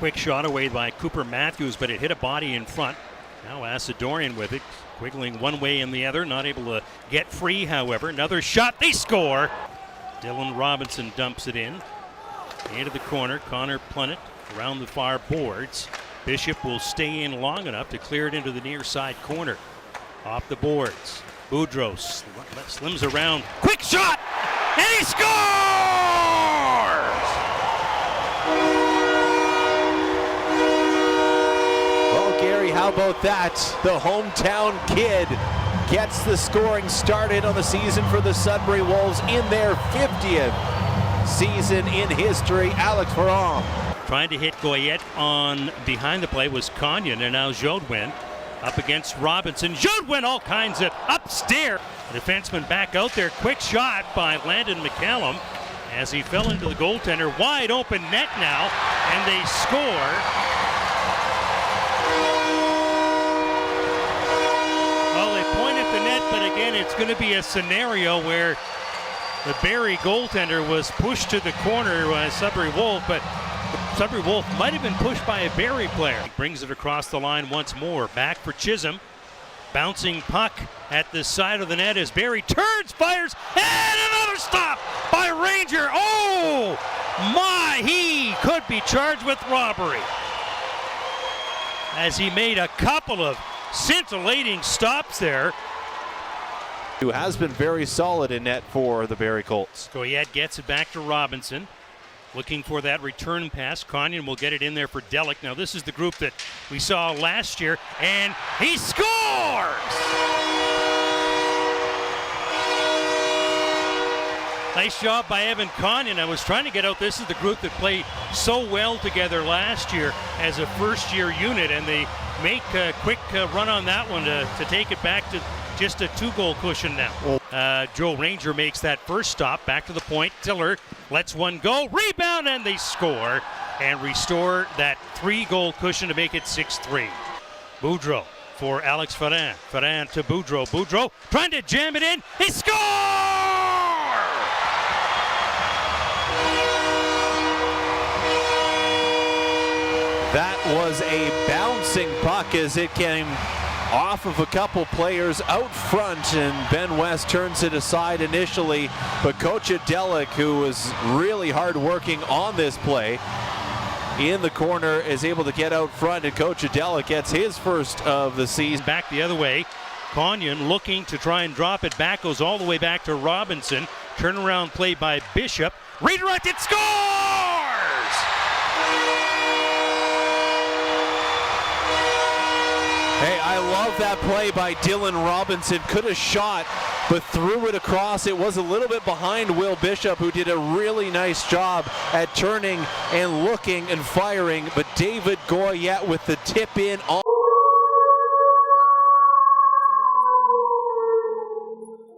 quick shot away by Cooper Matthews, but it hit a body in front. Now Asadorian with it, wiggling one way and the other, not able to get free, however. Another shot, they score! Dylan Robinson dumps it in. Into the corner, Connor Plunnett around the far boards. Bishop will stay in long enough to clear it into the near side corner. Off the boards. Boudreau slims around. Quick shot! And he scores! Well, Gary, how about that? The hometown kid gets the scoring started on the season for the Sudbury Wolves in their 50th season in history. Alex Pharand. Trying to hit Goyette on behind the play was Konyen, and now Jodwin up against Robinson. Jodwin all kinds of upstairs. The defenseman back out there. Quick shot by Landon McCallum as he fell into the goaltender. Wide open net now, and they score. Well, they point at the net, but again, it's going to be a scenario where the Barrie goaltender was pushed to the corner by Sudbury Wolf, but Sudbury Wolf might have been pushed by a Barrie player. He brings it across the line once more. Back for Chisholm. Bouncing puck at the side of the net as Barrie turns, fires, and another stop by Ranger. Oh my, he could be charged with robbery as he made a couple of scintillating stops there. Who has been very solid in net for the Barrie Colts. Goyette gets it back to Robinson. Looking for that return pass. Konyen will get it in there for Delic. Now this is the group that we saw last year, and he scores! Nice job by Evan Konyen. I was trying to get out, this is the group that played so well together last year as a first-year unit, and they make a quick run on that one to take it back to just a 2-goal cushion now. Joe Ranger makes that first stop, back to the point. Tiller lets one go, rebound, and they score and restore that 3-goal cushion to make it 6-3. Boudreau for Alex Pharand. Pharand to Boudreau. Boudreau trying to jam it in. He scores! That was a bouncing puck as it came off of a couple players out front, and Ben West turns it aside initially, but Kocha Delic, who was really hard working on this play in the corner, is able to get out front, and Kocha Delic gets his first of the season. Back the other way. Konyen looking to try and drop it back, goes all the way back to Robinson. Turnaround play by Bishop. Redirected, scores! Hey, I love that play by Dylan Robinson. Could have shot, but threw it across. It was a little bit behind Will Bishop, who did a really nice job at turning and looking and firing, but David Goyette with the tip in on